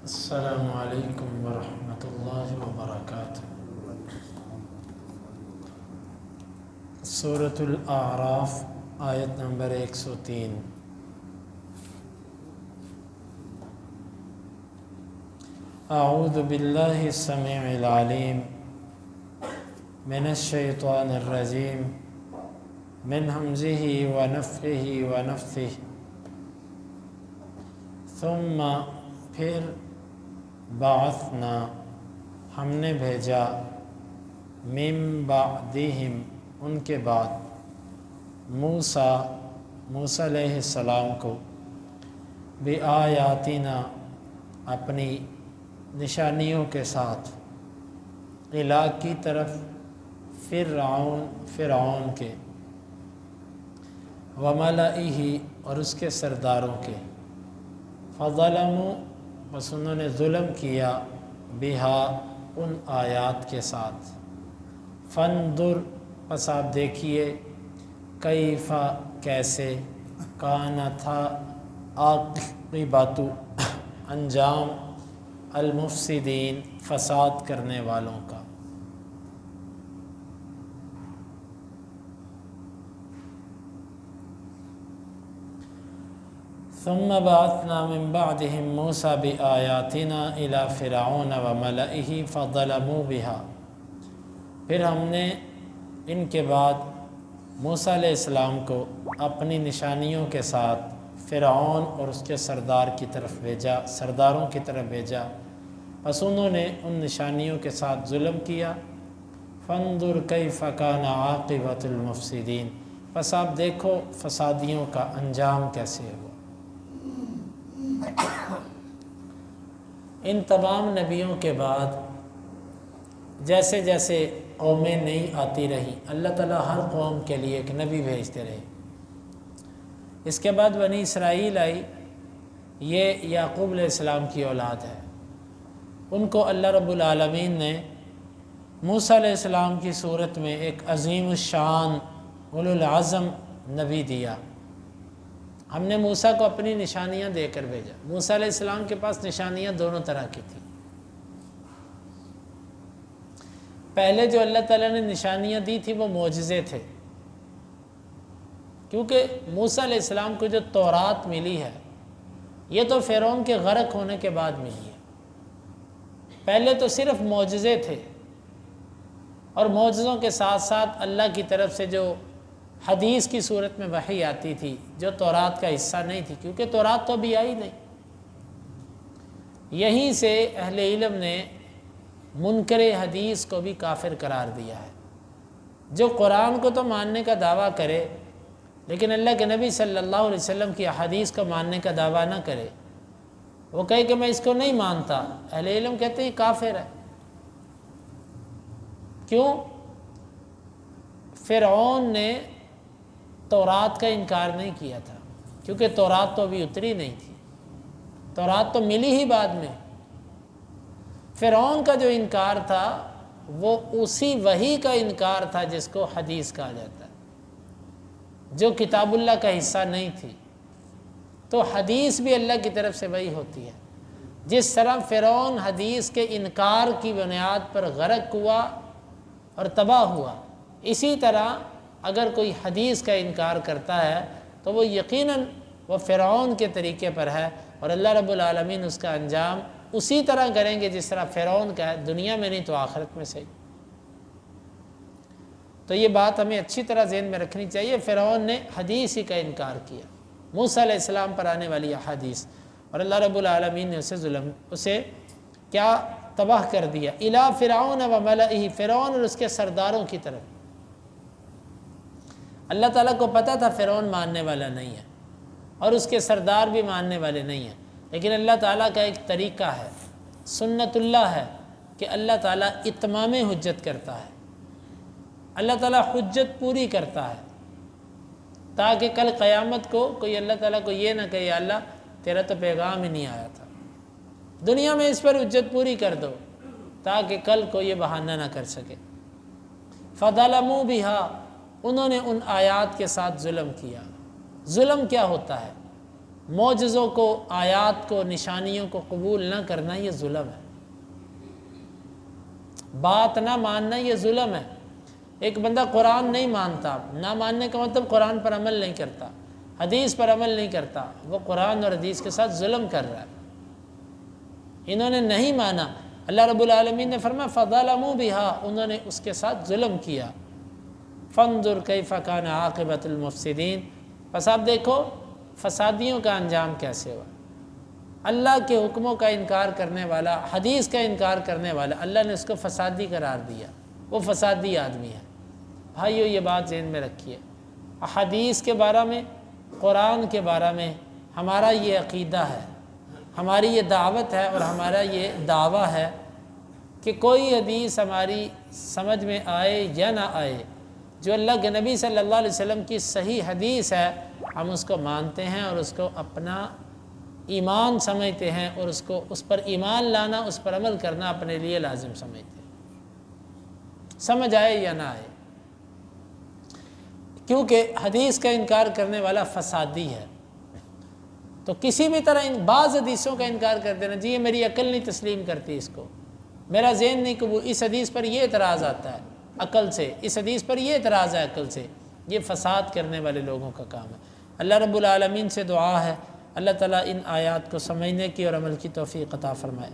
السلام علیکم ورحمۃ اللہ وبرکاتہ۔ سورۃ الاعراف آیت نمبر 103۔ اعوذ باللہ السمیع العلیم من الشیطان الرجیم من ہمزہ ونفخہ ونفثہ۔ ثم پھر بعثنا ہم نے بھیجا من بعدہم ان کے بعد موسیٰ علیہ السلام کو بآیاتنا اپنی نشانیوں کے ساتھ الی کی طرف فرعون کے وملئہ اور اس کے سرداروں کے فظلموا بس انہوں نے ظلم کیا بہا ان آیات کے ساتھ فانظر پس آپ دیکھیے کیف کیسے کان تھا عاقبۃ انجام المفسدین فساد کرنے والوں کا۔ ثم بعثنا من بعدهم موسى بآیاتنا الى فرعون وملئه فظلموا بها پھر ہم نے ان کے بعد موسیٰ علیہ السلام کو اپنی نشانیوں کے ساتھ فرعون اور اس کے سرداروں کی طرف بھیجا پس انہوں نے ان نشانیوں کے ساتھ ظلم کیا۔ فانظر کیف کان عاقبۃ المفسدین پس آپ دیکھو فسادیوں کا انجام کیسے ہوا۔ ان تمام نبیوں کے بعد جیسے جیسے قومیں نئی آتی رہی اللہ تعالیٰ ہر قوم کے لیے ایک نبی بھیجتے رہے۔ اس کے بعد بنی اسرائیل آئی، یہ یعقوب علیہ السلام کی اولاد ہے۔ ان کو اللہ رب العالمین نے موسیٰ علیہ السلام کی صورت میں ایک عظیم الشان اولو العزم نبی دیا۔ ہم نے موسیٰ کو اپنی نشانیاں دے کر بھیجا۔ موسیٰ علیہ السلام کے پاس نشانیاں دونوں طرح کی تھیں۔ پہلے جو اللہ تعالیٰ نے نشانیاں دی تھی وہ معجزے تھے، کیونکہ موسیٰ علیہ السلام کو جو تورات ملی ہے یہ تو فرعون کے غرق ہونے کے بعد ملی ہے۔ پہلے تو صرف معجزے تھے، اور معجزوں کے ساتھ ساتھ اللہ کی طرف سے جو حدیث کی صورت میں وحی آتی تھی جو تورات کا حصہ نہیں تھی، کیونکہ تورات تو ابھی آئی نہیں۔ یہیں سے اہل علم نے منکر حدیث کو بھی کافر قرار دیا ہے۔ جو قرآن کو تو ماننے کا دعویٰ کرے لیکن اللہ کے نبی صلی اللہ علیہ وسلم کی احادیث کو ماننے کا دعویٰ نہ کرے، وہ کہے کہ میں اس کو نہیں مانتا، اہل علم کہتے ہیں کافر ہے۔ کیوں؟ فرعون نے تورات کا انکار نہیں کیا تھا، کیونکہ تورات تو ابھی اتری نہیں تھی، تورات تو ملی ہی بعد میں۔ فرعون کا جو انکار تھا وہ اسی وحی کا انکار تھا جس کو حدیث کہا جاتا ہے، جو کتاب اللہ کا حصہ نہیں تھی۔ تو حدیث بھی اللہ کی طرف سے وحی ہوتی ہے۔ جس طرح فرعون حدیث کے انکار کی بنیاد پر غرق ہوا اور تباہ ہوا، اسی طرح اگر کوئی حدیث کا انکار کرتا ہے تو وہ یقیناً وہ فرعون کے طریقے پر ہے، اور اللہ رب العالمین اس کا انجام اسی طرح کریں گے جس طرح فرعون کا ہے، دنیا میں نہیں تو آخرت میں صحیح۔ تو یہ بات ہمیں اچھی طرح ذہن میں رکھنی چاہیے۔ فرعون نے حدیث ہی کا انکار کیا، موسیٰ علیہ السلام پر آنے والی احادیث، اور اللہ رب العالمین نے اسے کیا تباہ کر دیا۔ الی فرعون وملئہ فرعون اور اس کے سرداروں کی طرف۔ اللہ تعالیٰ کو پتہ تھا فرعون ماننے والا نہیں ہے اور اس کے سردار بھی ماننے والے نہیں ہیں، لیکن اللہ تعالیٰ کا ایک طریقہ ہے، سنت اللہ ہے کہ اللہ تعالیٰ اتمام حجت کرتا ہے۔ اللہ تعالیٰ حجت پوری کرتا ہے تاکہ کل قیامت کو کوئی اللہ تعالیٰ کو یہ نہ کہے یا اللہ تیرا تو پیغام ہی نہیں آیا تھا، دنیا میں اس پر حجت پوری کر دو تاکہ کل کو یہ بہانہ نہ کر سکے۔ فظلموا بها انہوں نے ان آیات کے ساتھ ظلم کیا۔ ظلم کیا ہوتا ہے؟ معجزوں کو، آیات کو، نشانیوں کو قبول نہ کرنا یہ ظلم ہے، بات نہ ماننا یہ ظلم ہے۔ ایک بندہ قرآن نہیں مانتا، نہ ماننے کا مطلب قرآن پر عمل نہیں کرتا، حدیث پر عمل نہیں کرتا، وہ قرآن اور حدیث کے ساتھ ظلم کر رہا ہے۔ انہوں نے نہیں مانا، اللہ رب العالمین نے فرمایا فَظَلَمُوا بِهَا، انہوں نے اس کے ساتھ ظلم کیا۔ فَانظُرْ كَيْفَ كَانَ عَاقِبَةُ الْمُفْسِدِينَ، بس آپ دیکھو فسادیوں کا انجام کیسے ہوا۔ اللہ کے حکموں کا انکار کرنے والا، حدیث کا انکار کرنے والا، اللہ نے اس کو فسادی قرار دیا، وہ فسادی آدمی ہے۔ بھائیو یہ بات ذہن میں رکھیے، حدیث کے بارے میں، قرآن کے بارے میں ہمارا یہ عقیدہ ہے، ہماری یہ دعوت ہے اور ہمارا یہ دعویٰ ہے کہ کوئی حدیث ہماری سمجھ میں آئے یا نہ آئے، جو اللہ کے نبی صلی اللہ علیہ وسلم کی صحیح حدیث ہے ہم اس کو مانتے ہیں اور اس کو اپنا ایمان سمجھتے ہیں، اور اس پر ایمان لانا، اس پر عمل کرنا اپنے لیے لازم سمجھتے ہیں، سمجھ آئے یا نہ آئے، کیونکہ حدیث کا انکار کرنے والا فسادی ہے۔ تو کسی بھی طرح بعض حدیثوں کا انکار کر دینا، جی یہ میری عقل نہیں تسلیم کرتی، اس کو میرا ذہن نہیں قبول، اس حدیث پر یہ اعتراض آتا ہے عقل سے، اس حدیث پر یہ اعتراض ہے عقل سے، یہ فساد کرنے والے لوگوں کا کام ہے۔ اللہ رب العالمین سے دعا ہے اللہ تعالیٰ ان آیات کو سمجھنے کی اور عمل کی توفیق عطا فرمائے۔